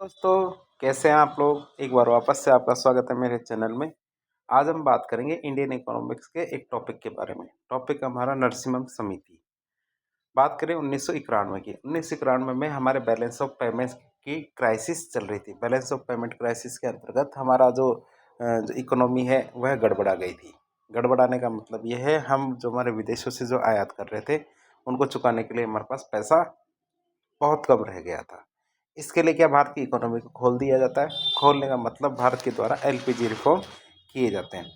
दोस्तों, कैसे हैं आप लोग। एक बार वापस से आपका स्वागत है मेरे चैनल में। आज हम बात करेंगे इंडियन इकोनॉमिक्स के एक टॉपिक के बारे में। टॉपिक हमारा नरसिम्हम समिति। बात करें 1991 की। 1991 में हमारे बैलेंस ऑफ पेमेंट्स की क्राइसिस चल रही थी। बैलेंस ऑफ पेमेंट क्राइसिस के अंतर्गत हमारा जो इकोनॉमी है वह गड़बड़ा गई थी। गड़बड़ाने का मतलब यह है, हम जो हमारे विदेशों से जो आयात कर रहे थे उनको चुकाने के लिए हमारे पास पैसा बहुत कम रह गया था। इसके लिए क्या, भारत की इकोनॉमी को खोल दिया जाता है। खोलने का मतलब भारत के द्वारा एलपीजी रिफॉर्म किए जाते हैं,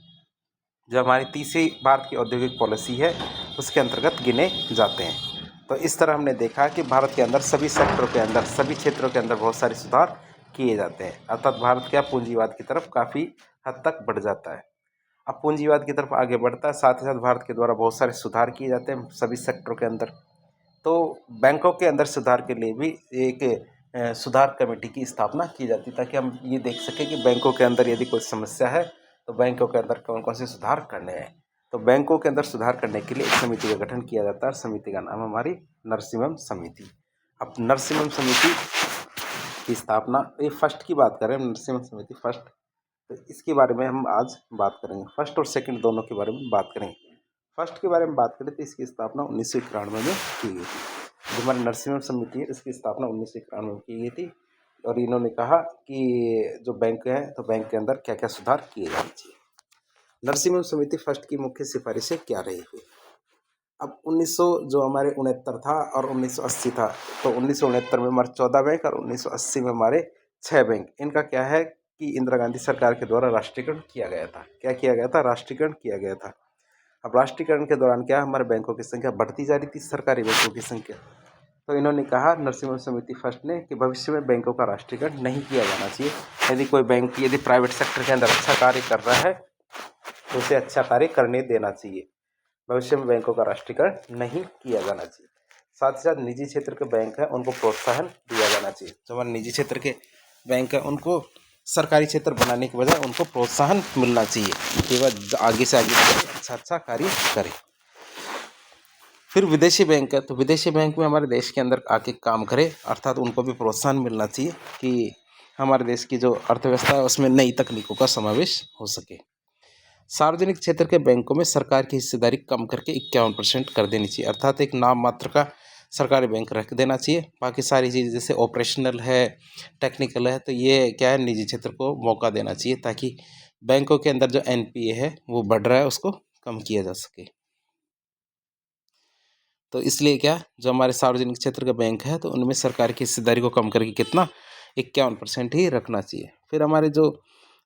जो हमारी तीसरी भारत की औद्योगिक पॉलिसी है उसके अंतर्गत गिने जाते हैं। तो इस तरह हमने देखा कि भारत के अंदर सभी सेक्टरों के अंदर, सभी क्षेत्रों के अंदर बहुत सारे सुधार किए जाते हैं। अर्थात भारत क्या पूंजीवाद की तरफ काफ़ी हद तक बढ़ जाता है। अब पूंजीवाद की तरफ आगे बढ़ता है, साथ ही साथ भारत के द्वारा बहुत सारे सुधार किए जाते हैं सभी सेक्टरों के अंदर। तो बैंकों के अंदर सुधार के लिए भी एक सुधार कमेटी की स्थापना की जाती है, ताकि हम ये देख सकें कि बैंकों के अंदर यदि कोई समस्या है तो बैंकों के अंदर कौन कौन से सुधार करने हैं। तो बैंकों के अंदर सुधार करने के लिए एक समिति का गठन किया जाता है। समिति का नाम हमारी नरसिम्हम समिति। अब नरसिम्हम समिति की स्थापना, ये फर्स्ट की बात करें, नरसिम्हम समिति फर्स्ट, तो इसके बारे में हम आज बात करेंगे। फर्स्ट और सेकंड दोनों के बारे में बात करेंगे। फर्स्ट के बारे में बात करें तो इसकी स्थापना 1991 में की गई थी। जो हमारी नरसिम्हम समिति है इसकी स्थापना 1991 में की गई थी। और इन्होंने कहा कि जो बैंक है तो बैंक के अंदर क्या क्या सुधार किए जाने चाहिए। नरसिम्हम समिति फर्स्ट की मुख्य सिफारिशें क्या रही हुई। अब 1900 जो हमारे 69 था और 1980 था, तो 1969 में हमारे 14 बैंक और 1980 में हमारे 6 बैंक। इनका क्या है कि इंदिरा गांधी सरकार के द्वारा राष्ट्रीयकरण किया गया था। क्या किया गया था? राष्ट्रीयकरण किया गया था। अब राष्ट्रीयकरण के दौरान क्या, हमारे बैंकों की संख्या बढ़ती जा रही थी, सरकारी बैंकों की संख्या। तो इन्होंने कहा, नरसिम्हम समिति फर्स्ट ने, कि भविष्य में बैंकों का राष्ट्रीयकरण नहीं किया जाना चाहिए। यदि कोई बैंक यदि प्राइवेट सेक्टर के अंदर अच्छा कार्य कर रहा है तो उसे अच्छा कार्य करने देना चाहिए। भविष्य में बैंकों का राष्ट्रीयकरण नहीं किया जाना चाहिए। साथ ही साथ निजी क्षेत्र के बैंक हैं उनको प्रोत्साहन दिया जाना चाहिए। जो हमारे निजी क्षेत्र के बैंक हैं उनको सरकारी क्षेत्र बनाने के बजाय उनको प्रोत्साहन मिलना चाहिए कि वह आगे से आगे अच्छा कार्य करें। फिर विदेशी बैंक है, तो विदेशी बैंक में हमारे देश के अंदर आके काम करे, अर्थात उनको भी प्रोत्साहन मिलना चाहिए कि हमारे देश की जो अर्थव्यवस्था है उसमें नई तकनीकों का समावेश हो सके। सार्वजनिक क्षेत्र के बैंकों में सरकार की हिस्सेदारी कम करके 51% कर देनी चाहिए, अर्थात एक नाम मात्र का सरकारी बैंक रख देना चाहिए। बाकी सारी चीज़ जैसे ऑपरेशनल है, टेक्निकल है, तो ये क्या है, निजी क्षेत्र को मौका देना चाहिए, ताकि बैंकों के अंदर जो एनपीए है वो बढ़ रहा है उसको कम किया जा सके। तो इसलिए क्या, जो हमारे सार्वजनिक क्षेत्र के बैंक है तो उनमें सरकार की हिस्सेदारी को कम करके कितना, 51% ही रखना चाहिए। फिर हमारे जो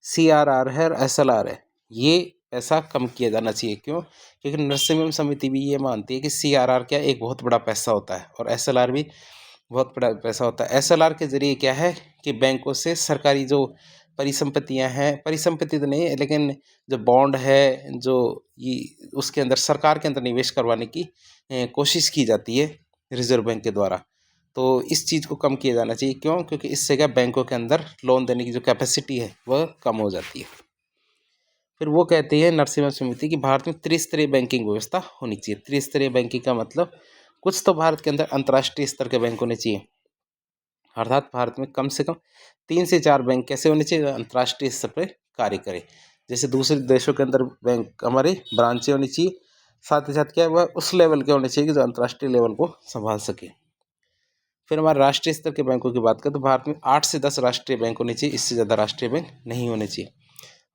CRR है और SLR है, ये पैसा कम किया जाना चाहिए। क्यों? क्योंकि नरसिम्हम समिति भी ये मानती है कि CRR क्या एक बहुत बड़ा पैसा होता है और SLR भी बहुत बड़ा पैसा होता है। SLR के जरिए क्या है कि बैंकों से सरकारी जो परिसंपत्तियां हैं, परिसंपत्ति तो नहीं है लेकिन जो बॉन्ड है, जो ये उसके अंदर सरकार के अंदर निवेश करवाने की कोशिश की जाती है रिजर्व बैंक के द्वारा। तो इस चीज़ को कम किया जाना चाहिए। क्यों? क्योंकि इससे क्या, बैंकों के अंदर लोन देने की जो कैपेसिटी है वह कम हो जाती है। फिर वो कहती है नरसिम्हा समिति कि भारत में त्रिस्तरीय बैंकिंग व्यवस्था होनी चाहिए। त्रिस्तरीय बैंकिंग का मतलब, कुछ तो भारत के अंदर अंतर्राष्ट्रीय स्तर के बैंक होने चाहिए, अर्थात भारत में कम से कम 3 से 4 बैंक कैसे होने चाहिए, अंतर्राष्ट्रीय स्तर पर कार्य करें। जैसे दूसरे देशों के अंदर बैंक हमारी ब्रांचें होनी चाहिए, साथ ही साथ क्या है, वह उस लेवल के होने चाहिए कि जो अंतर्राष्ट्रीय लेवल को संभाल सके। फिर हमारे राष्ट्रीय स्तर के बैंकों की बात करें तो भारत में 8 से 10 राष्ट्रीय बैंक होने चाहिए, इससे ज़्यादा राष्ट्रीय बैंक नहीं होने चाहिए।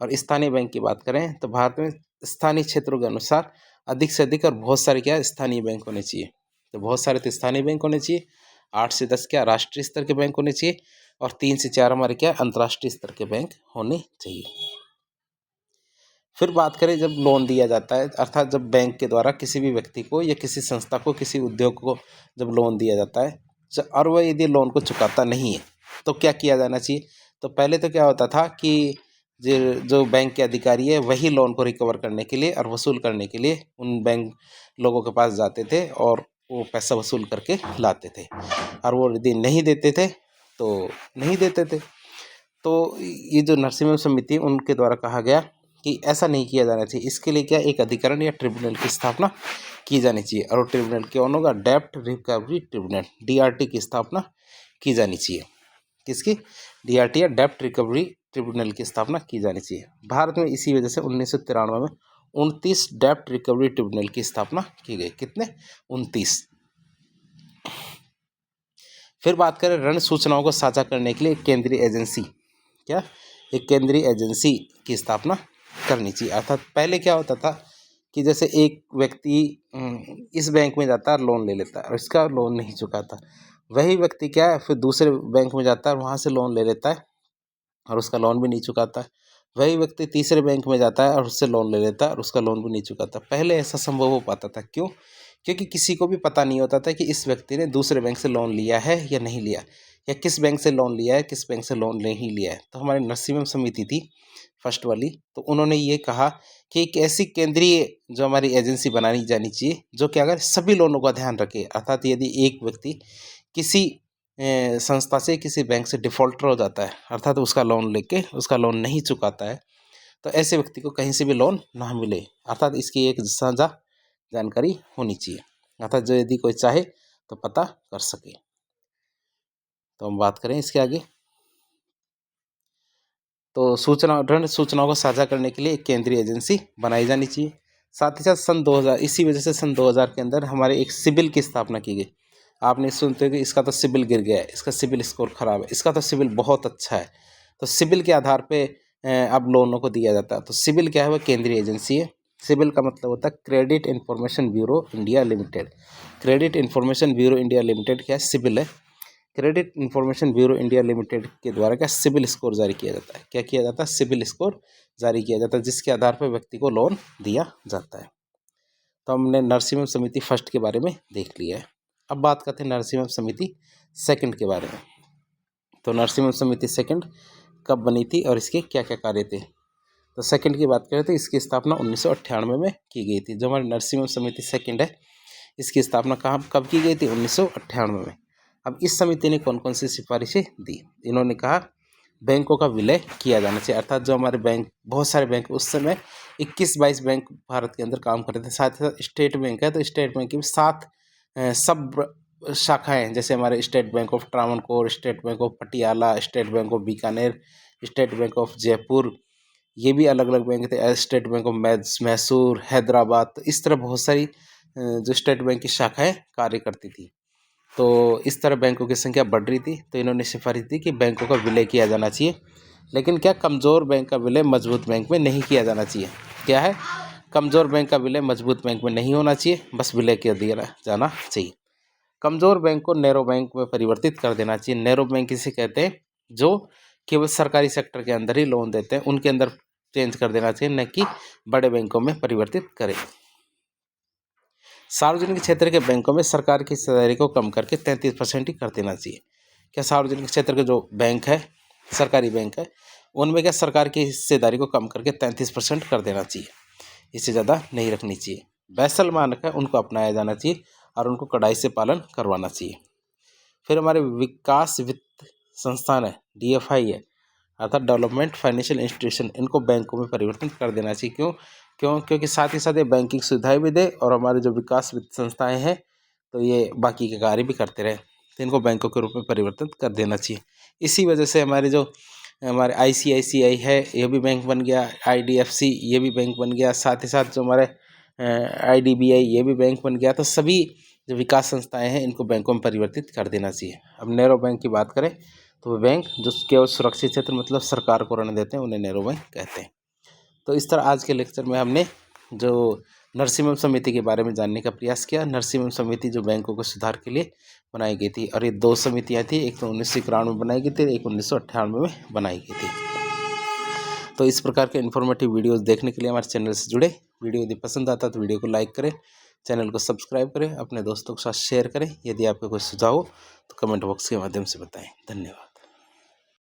और स्थानीय बैंक की बात करें तो भारत में स्थानीय क्षेत्रों के अनुसार अधिक से अधिक और बहुत सारे क्या, स्थानीय बैंक होने चाहिए। तो बहुत सारे तो स्थानीय बैंक होने चाहिए, 8 से 10 क्या, राष्ट्रीय स्तर के बैंक होने चाहिए, और 3 से 4 हमारे क्या, अंतर्राष्ट्रीय स्तर के बैंक होने चाहिए। फिर बात करें जब लोन दिया जाता है, अर्थात जब बैंक के द्वारा किसी भी व्यक्ति को या किसी संस्था को, किसी उद्योग को जब लोन दिया जाता है और वह यदि लोन को चुकाता नहीं है तो क्या किया जाना चाहिए। तो पहले तो क्या होता था कि जो बैंक के अधिकारी है वही लोन को रिकवर करने के लिए और वसूल करने के लिए उन बैंक लोगों के पास जाते थे और वो पैसा वसूल करके लाते थे, और वो यदि नहीं देते थे तो नहीं देते थे। तो ये जो नरसिम्हा समिति उनके द्वारा कहा गया कि ऐसा नहीं किया जाना चाहिए। इसके लिए क्या, एक अधिकरण या ट्रिब्यूनल की स्थापना की जानी चाहिए, और वो ट्रिब्यूनल कौन होगा, डेब्ट रिकवरी ट्रिब्यूनल, DRT की स्थापना की जानी चाहिए। किसकी? DRT या डेब्ट रिकवरी ट्रिब्यूनल की स्थापना की जानी चाहिए। भारत में इसी वजह से 1993 में 29 डेब्ट रिकवरी ट्रिब्यूनल की स्थापना की गई। कितने? 29। फिर बात करें ऋण सूचनाओं को साझा करने के लिए एक केंद्रीय एजेंसी, क्या? एक केंद्रीय एजेंसी की स्थापना करनी चाहिए। अर्थात पहले क्या होता था कि जैसे एक व्यक्ति इस बैंक में जाता है, लोन ले लेता है और इसका लोन नहीं चुकाता, वही व्यक्ति क्या है फिर दूसरे बैंक में जाता है और वहाँ से लोन ले लेता है और उसका लोन भी नहीं चुकाता है। वही व्यक्ति तीसरे बैंक में जाता है और उससे लोन ले लेता है और उसका लोन भी नहीं चुकाता। पहले ऐसा संभव हो पाता था, क्यों? क्योंकि किसी को भी पता नहीं होता था कि इस व्यक्ति ने दूसरे बैंक से लोन लिया है या नहीं लिया, या किस बैंक से लोन लिया है, किस बैंक से लोन नहीं लिया है। तो हमारी नरसिम्हम समिति थी फर्स्ट वाली, तो उन्होंने ये कहा कि एक ऐसी केंद्रीय जो हमारी एजेंसी बनानी जानी चाहिए जो क्या करे, सभी लोनों का ध्यान रखे। अर्थात यदि एक व्यक्ति किसी संस्था से, किसी बैंक से डिफ़ॉल्टर हो जाता है, अर्थात उसका लोन लेके उसका लोन नहीं चुकाता है, तो ऐसे व्यक्ति को कहीं से भी लोन ना मिले। अर्थात इसकी एक साझा जानकारी होनी चाहिए, अर्थात जो यदि कोई चाहे तो पता कर सके। तो हम बात करें इसके आगे, तो ऋण सूचनाओं को साझा करने के लिए एक केंद्रीय एजेंसी बनाई जानी चाहिए। साथ ही साथ सन 2000, इसी वजह से सन 2000 के अंदर हमारे एक सिबिल की स्थापना की गई। आपने सुनते हो कि इसका तो सिबिल गिर गया है, इसका सिबिल स्कोर खराब है, इसका तो सिबिल बहुत अच्छा है। तो सिबिल के आधार पे अब लोनों को दिया जाता है। तो सिबिल क्या है? वह केंद्रीय एजेंसी है। सिबिल का मतलब होता है credit information bureau India limited. Credit information bureau India limited क्या है? सिबिल है। Credit information bureau India limited के द्वारा क्या सिबिल स्कोर जारी किया जाता है? क्या किया जाता है? सिबिल स्कोर जारी किया जाता है, जिसके आधार पर व्यक्ति को लोन दिया जाता है। तो हमने नरसिम्हम समिति फर्स्ट के बारे में देख लिया है। अब बात करते हैं नरसिम्हम समिति सेकंड के बारे में। तो नरसिम्हम समिति सेकंड कब बनी थी और इसके क्या क्या कार्य थे? तो सेकंड की बात करें तो इसकी स्थापना 1998 में की गई थी। जो हमारी नरसिम्हम समिति सेकंड है, इसकी स्थापना कब की गई थी? 1998 में। अब इस समिति ने कौन कौन सी सिफारिशें दी? इन्होंने कहा बैंकों का विलय किया जाना चाहिए। अर्थात जो हमारे बैंक, बहुत सारे बैंक उस समय 21-22 बैंक भारत के अंदर काम करते थे। साथ ही साथ स्टेट बैंक है, तो स्टेट बैंक की भी 7 सब शाखाएं, जैसे हमारे state bank of Travancore, state bank of Patiala, state bank of Bikaner, state bank of Jaipur, ये भी अलग अलग बैंक थे। State bank of Mysore, Hyderabad, तो इस तरह बहुत सारी जो स्टेट बैंक की शाखाएं कार्य करती थी। तो इस तरह बैंकों की संख्या बढ़ रही थी, तो इन्होंने सिफारिश दी कि बैंकों का विलय किया जाना चाहिए। लेकिन क्या, कमज़ोर बैंक का विलय मजबूत बैंक में नहीं किया जाना चाहिए। क्या है? कमज़ोर बैंक का विलय मजबूत बैंक में नहीं होना चाहिए, बस विलय कर दिया जाना चाहिए। कमज़ोर बैंक को नैरो बैंक में परिवर्तित कर देना चाहिए। नैरो बैंक किसे कहते हैं? जो केवल सरकारी सेक्टर के अंदर ही लोन देते हैं, उनके अंदर चेंज कर देना चाहिए, न कि बड़े बैंकों में परिवर्तित करें। सार्वजनिक क्षेत्र के बैंकों में सरकार की हिस्सेदारी को कम करके 33% ही कर देना चाहिए। क्या सार्वजनिक क्षेत्र के जो बैंक है, सरकारी बैंक है, उनमें क्या सरकार की हिस्सेदारी को कम करके 33% कर देना चाहिए, इससे ज़्यादा नहीं रखनी चाहिए। बैसल मानक है, उनको अपनाया जाना चाहिए और उनको कड़ाई से पालन करवाना चाहिए। फिर हमारे विकास वित्त संस्थान है, DFI है, अर्थात डेवलपमेंट फाइनेंशियल इंस्टीट्यूशन, इनको बैंकों में परिवर्तन कर देना चाहिए। क्योंकि साथ ही साथ ये बैंकिंग सुविधाएं भी दे और हमारे जो विकास वित्त संस्थाएं हैं तो ये बाकी के कार्य भी करते रहे, तो इनको बैंकों के रूप में परिवर्तित कर देना चाहिए। इसी वजह से हमारे ICICI है, ये भी बैंक बन गया, IDFC ये भी बैंक बन गया, साथ ही साथ जो हमारे IDBI ये भी बैंक बन गया। तो सभी जो विकास संस्थाएं हैं इनको बैंकों में परिवर्तित कर देना चाहिए। अब नैरो बैंक की बात करें तो वे बैंक जो केवल सुरक्षित क्षेत्र, मतलब सरकार को ऋण देते हैं, उन्हें नैरो बैंक कहते हैं। तो इस तरह आज के लेक्चर में हमने जो नरसिम्हम समिति के बारे में जानने का प्रयास किया। नरसिम्हम समिति जो बैंकों के सुधार के लिए बनाई गई थी, और ये 2 समितियाँ थी, एक तो 1991 में बनाई गई थी, एक 1998 में बनाई गई थी। तो इस प्रकार के इन्फॉर्मेटिव वीडियोस देखने के लिए हमारे चैनल से जुड़े। वीडियो यदि पसंद आता तो वीडियो को लाइक करें, चैनल को सब्सक्राइब करें, अपने दोस्तों के साथ शेयर करें। यदि आपका कोई सुझाव हो तो कमेंट बॉक्स के माध्यम से बताएं। धन्यवाद।